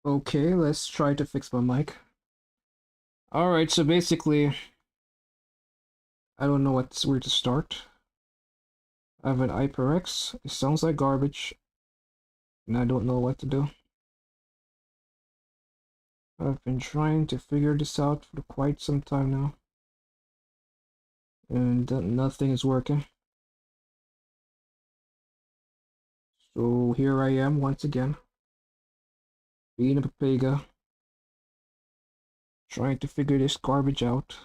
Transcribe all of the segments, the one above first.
Okay, let's try to fix my mic. Alright, so basically, I don't know where to start. I have an HyperX. It sounds like garbage, and I don't know what to do. I've been trying to figure this out for quite some time now, and nothing is working. So here I am once again, being a Papega, trying to figure this garbage out,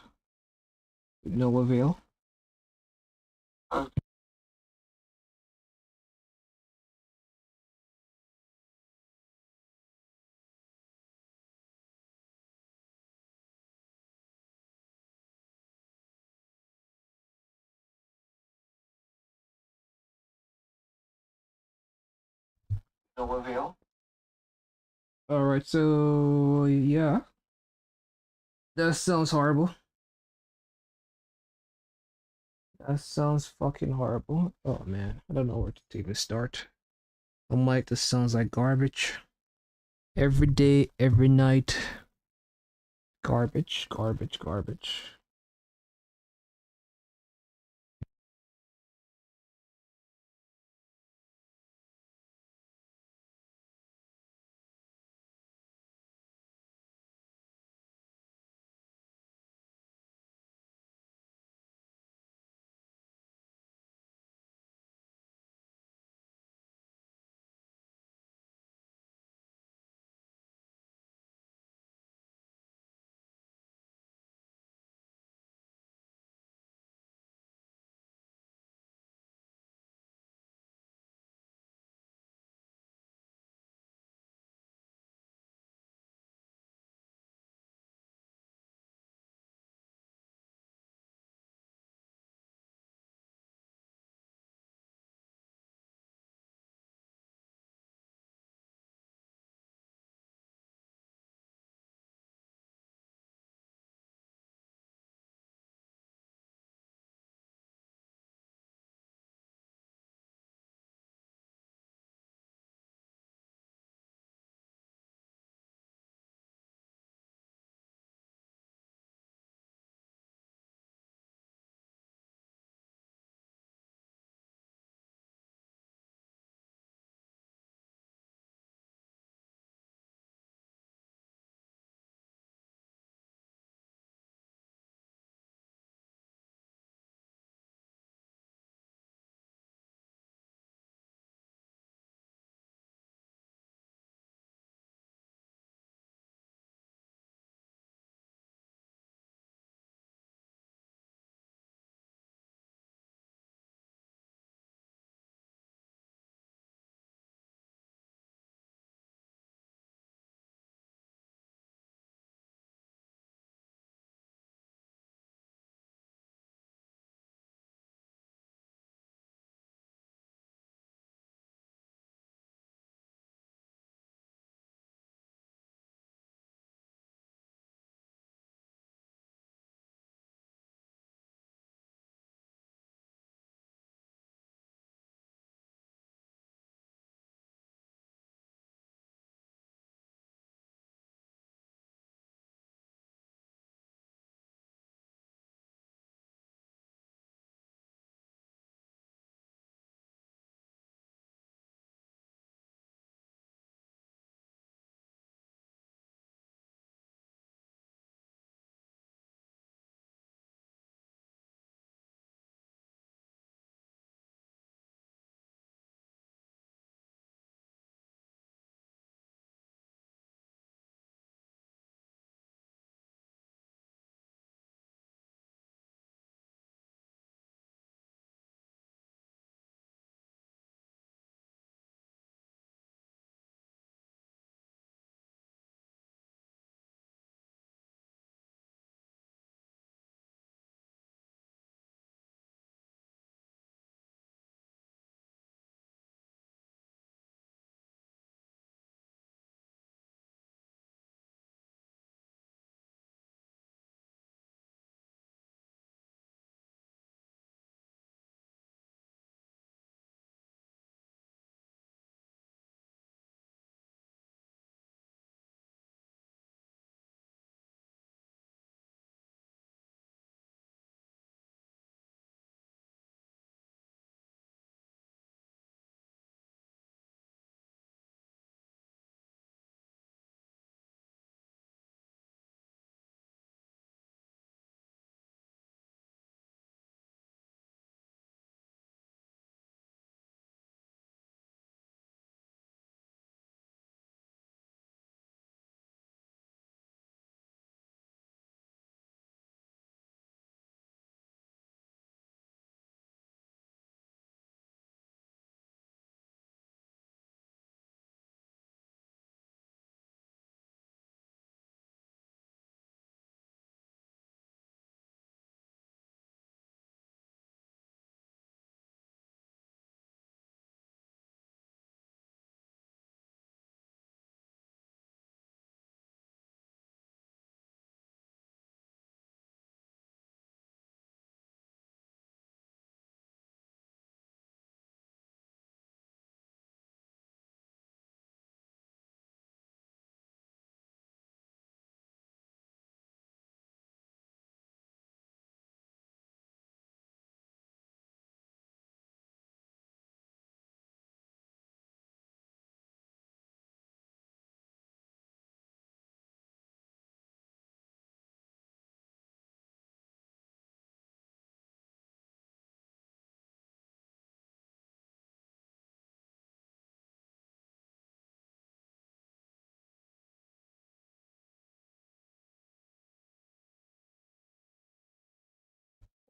with no avail. No avail. Alright, so yeah, that sounds horrible. That sounds fucking horrible. Oh man, I don't know where to even start. A mic that sounds like garbage. Every day, every night. Garbage, garbage, garbage.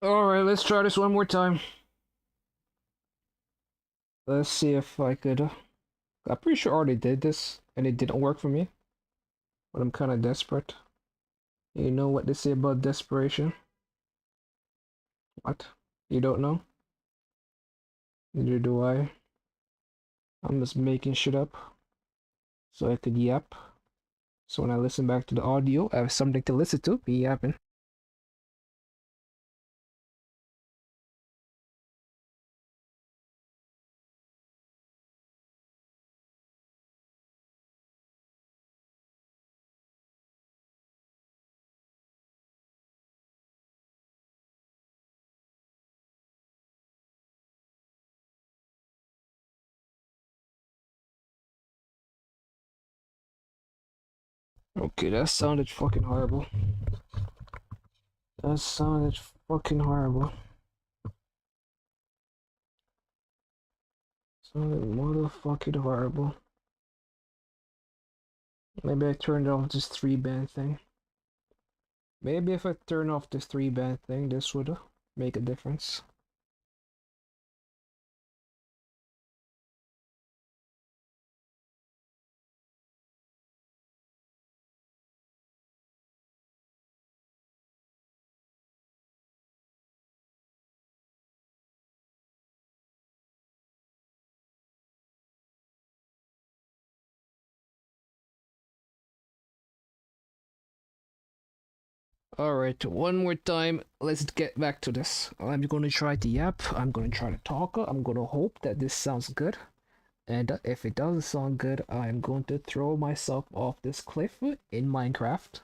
Alright, let's try this one more time. Let's see if I could. I'm pretty sure I already did this and it didn't work for me, but I'm kind of desperate. You know what they say about desperation? What? You don't know? Neither do I. I'm just making shit up so I could yap. So when I listen back to the audio, I have something to listen to. Be yapping. Okay, that sounded fucking horrible. That sounded fucking horrible. Sounded motherfucking horrible. Maybe I turned off this 3 band thing. Maybe if I turn off this 3 band thing, this would make a difference. Alright, one more time. Let's get back to this. I'm gonna try to yap. I'm gonna try to talk. I'm gonna hope that this sounds good. And if it doesn't sound good, I'm going to throw myself off this cliff in Minecraft.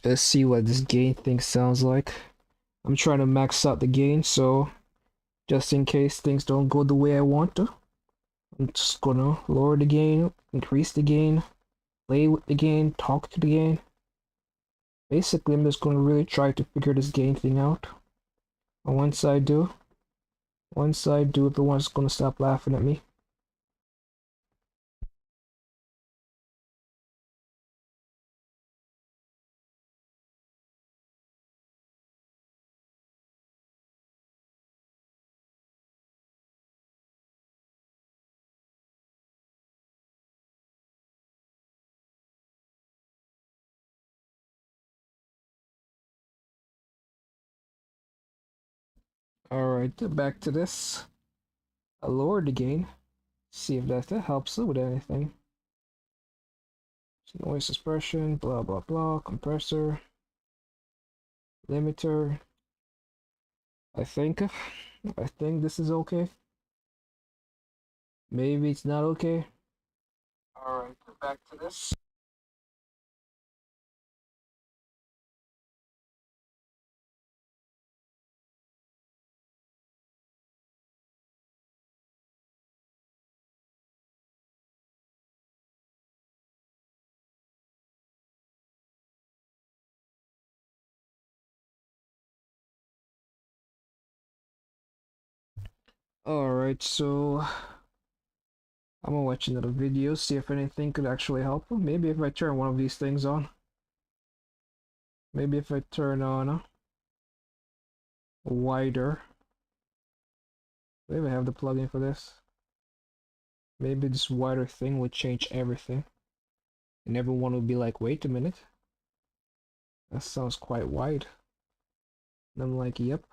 Let's see what this gain thing sounds like. I'm trying to max out the gain, so just in case things don't go the way I want to, I'm just gonna lower the gain, increase the gain, play with the gain, talk to the gain. Basically, I'm just gonna really try to figure this gain thing out. And once I do, everyone's gonna stop laughing at me. Alright, back to this. I lowered the gain. See if that helps with anything. Noise suppression, blah blah blah, compressor, limiter. I think this is okay. Maybe it's not okay. Alright, back to this. Alright, so I'm gonna watch another video, see if anything could actually help. Maybe if I turn one of these things on. Maybe if I turn on wider. Maybe I have the plugin for this. Maybe this wider thing would change everything. And everyone would be like, wait a minute. That sounds quite wide. And I'm like, yep.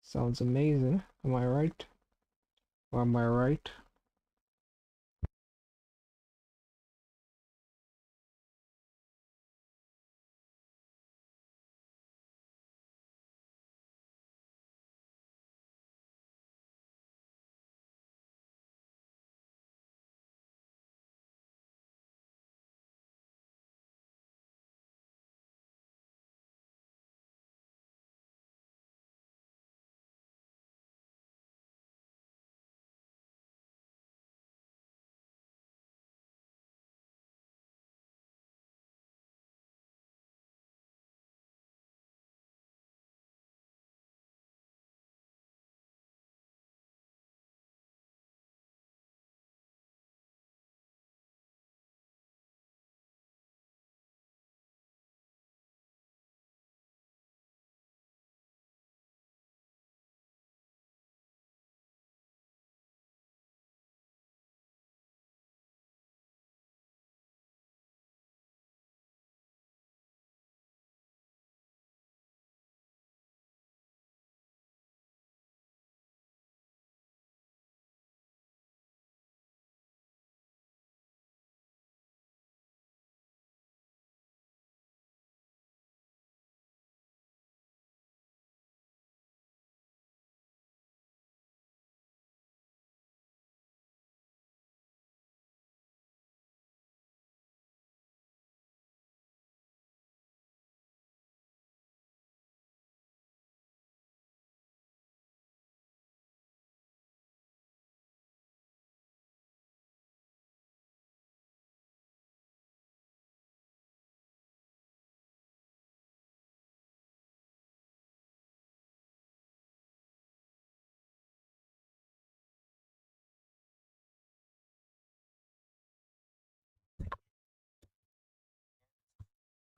Sounds amazing. Am I right? Or am I right?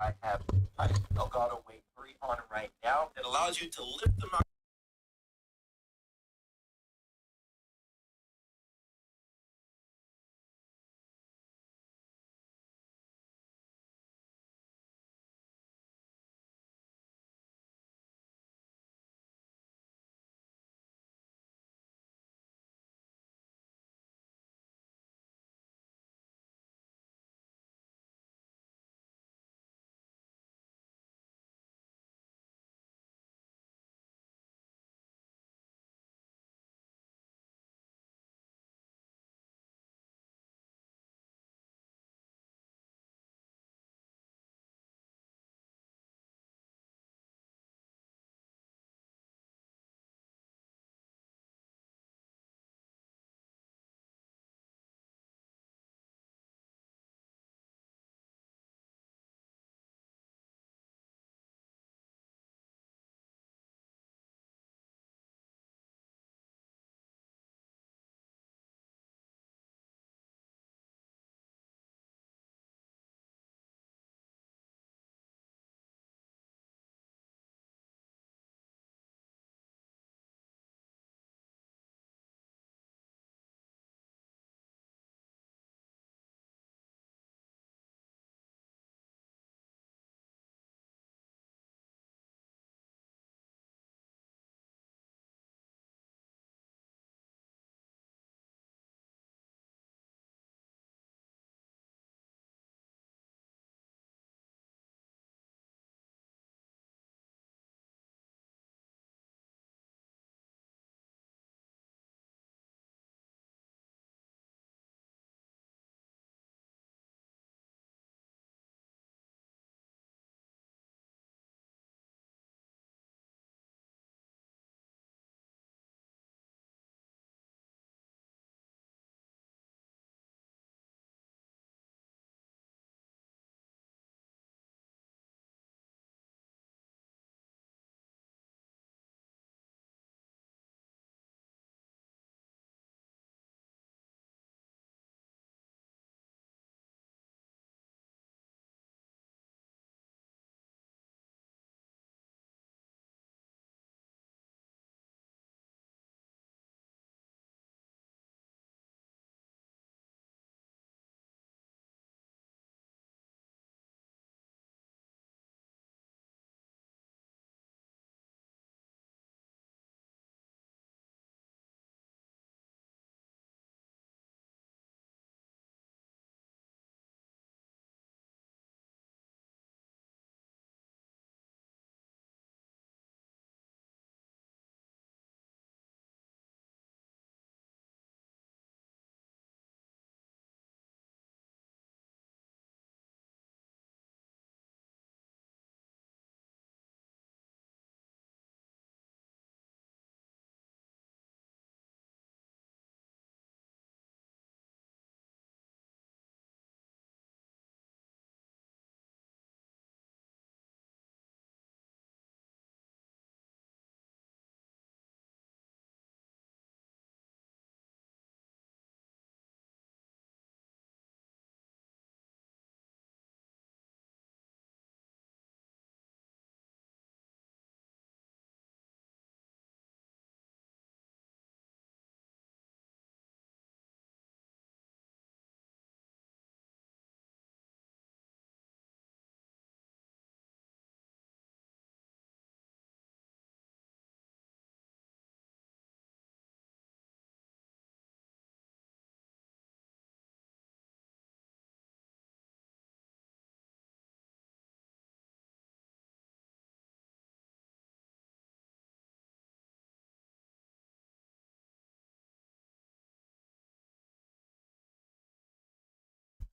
I have Elgato Wave 3 on right now. It allows you to lift them up.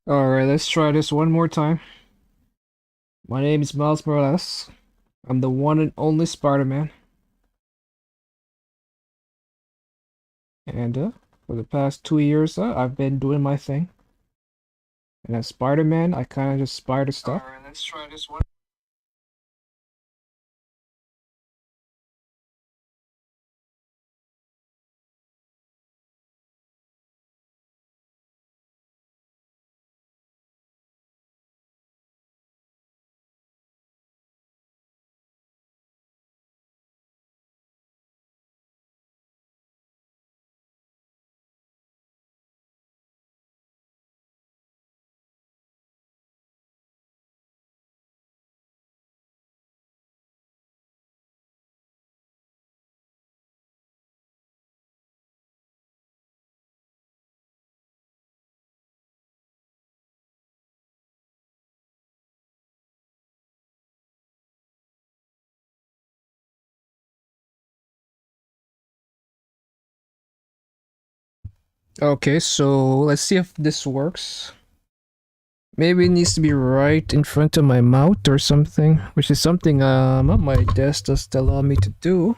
Alright, let's try this one more time. My name is Miles Morales. I'm the one and only Spider-Man. And for the past 2 years, I've been doing my thing. And as Spider-Man, I kind of just spider stuff. Alright, let's try this one. Okay, so let's see if this works. Maybe it needs to be right in front of my mouth or something, which is something my desk doesn't allow me to do.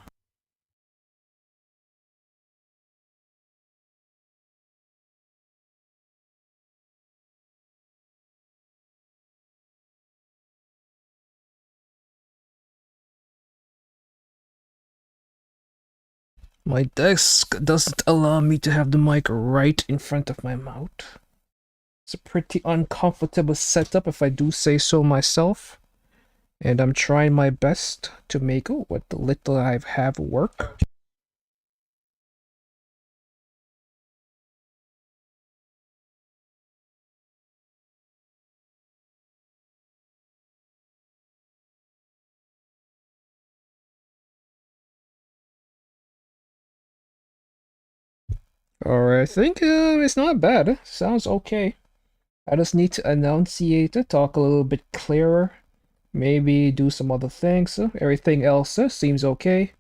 My desk doesn't allow me to have the mic right in front of my mouth. It's a pretty uncomfortable setup if I do say so myself. And I'm trying my best to make what the little I have work. Alright, I think it's not bad. Sounds okay. I just need to enunciate it, talk a little bit clearer, maybe do some other things. Everything else seems okay.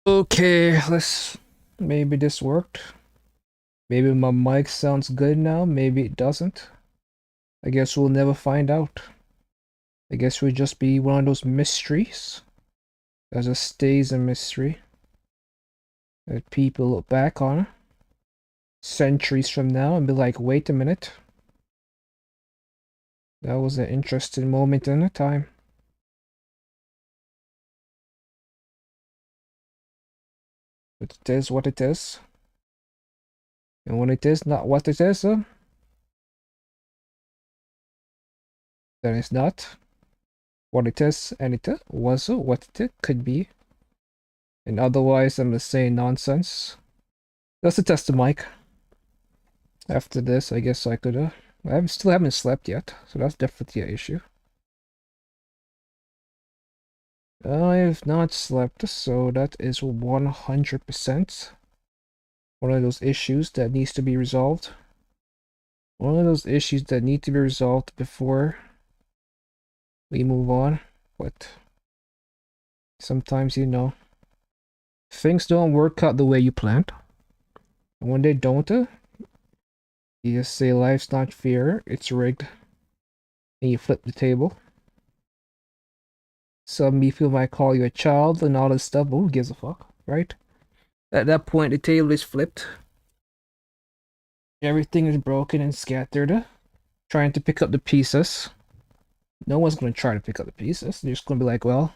Okay, let's. Maybe this worked. Maybe my mic sounds good now, maybe it doesn't. I guess we'll never find out. I guess we'll just be one of those mysteries that just stays a mystery that people look back on centuries from now and be like, wait a minute. That was an interesting moment in the time. But it is what it is. And when it is not what it is, then it's not what it is, and it was what it could be. And otherwise, I'm just saying nonsense. Just to test the mic. After this, I guess I could. Still haven't slept yet, so that's definitely an issue. I have not slept, so that is 100% one of those issues that needs to be resolved. One of those issues that need to be resolved before we move on. But sometimes, things don't work out the way you planned. And when they don't, you just say life's not fair, it's rigged. And you flip the table. Some people might call you a child and all this stuff, but who gives a fuck, right? At that point, the table is flipped. Everything is broken and scattered. Trying to pick up the pieces. No one's gonna try to pick up the pieces. They're just gonna be like, well,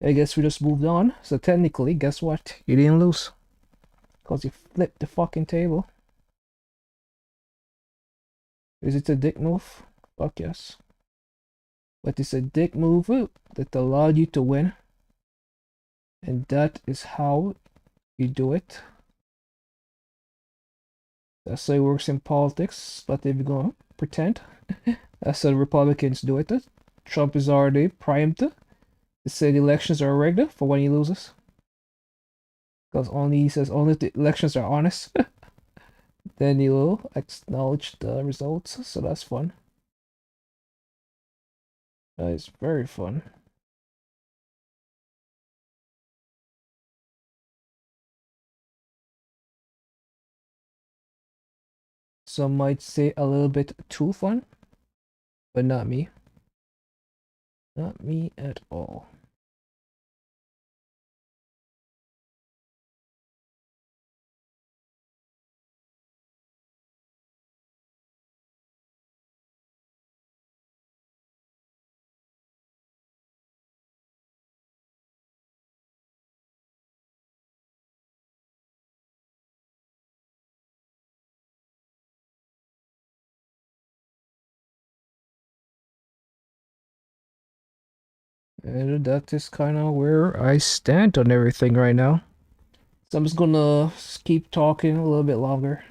I guess we just moved on. So technically, guess what? You didn't lose. Because you flipped the fucking table. Is it a dick move? Fuck yes. But it's a dick move that allowed you to win. And that is how you do it. That's how it works in politics. But if you're gonna pretend, that's how the Republicans do it. Trump is already primed to say the elections are rigged for when he loses. Because only he says only if the elections are honest, then he will acknowledge the results. So that's fun. That is very fun. Some might say a little bit too fun, but not me. Not me at all. And that is kind of where I stand on everything right now. So I'm just gonna keep talking a little bit longer.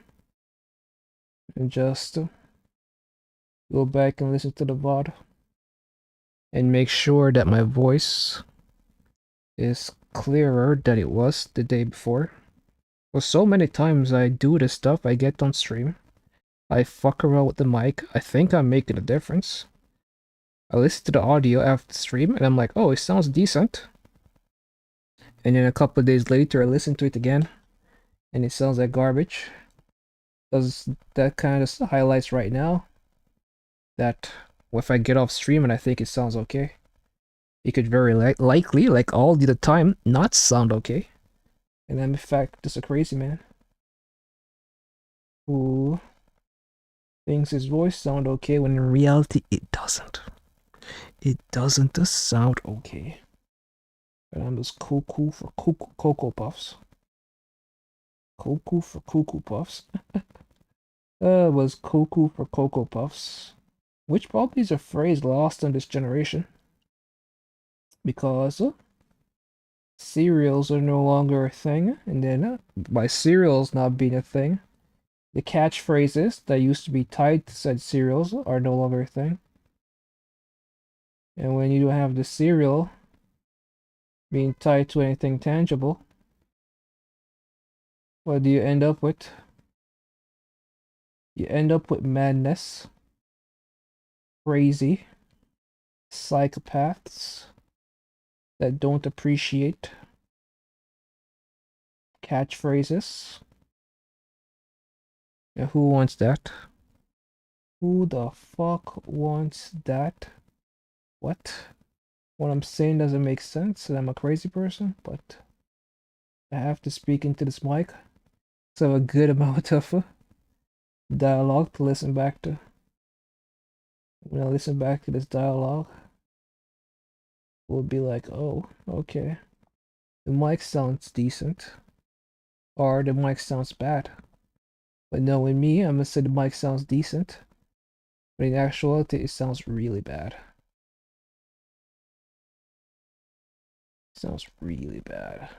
And just go back and listen to the VOD. And make sure that my voice is clearer than it was the day before. Well, so many times I do this stuff, I get on stream. I fuck around with the mic. I think I'm making a difference. I listen to the audio after the stream and I'm like, oh, it sounds decent. And then a couple of days later, I listen to it again and it sounds like garbage. Because that kind of highlights right now that if I get off stream and I think it sounds okay, it could very likely, like all the time, not sound okay. And I'm in fact just a crazy man who thinks his voice sound okay when in reality it doesn't. It doesn't sound okay. And I'm just cuckoo for Cocoa Puffs. Cuckoo for Cuckoo Puffs. Was cuckoo for Cocoa Puffs. Which probably is a phrase lost in this generation. Because cereals are no longer a thing. And then by cereals not being a thing, the catchphrases that used to be tied to said cereals are no longer a thing. And when you don't have the cereal being tied to anything tangible, what do you end up with? You end up with madness, crazy, psychopaths that don't appreciate catchphrases. And who wants that? Who the fuck wants that? What? What I'm saying doesn't make sense, and I'm a crazy person, but I have to speak into this mic. So a good amount of dialogue to listen back to. When I listen back to this dialogue, we'll be like, oh, okay. The mic sounds decent. Or the mic sounds bad. But knowing me, I'm gonna say the mic sounds decent. But in actuality, it sounds really bad. It sounds really bad.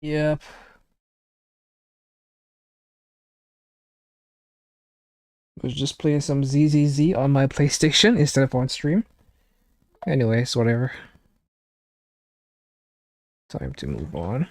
Yep. I was just playing some ZZZ on my PlayStation instead of on stream. Anyways, whatever. Time to move on.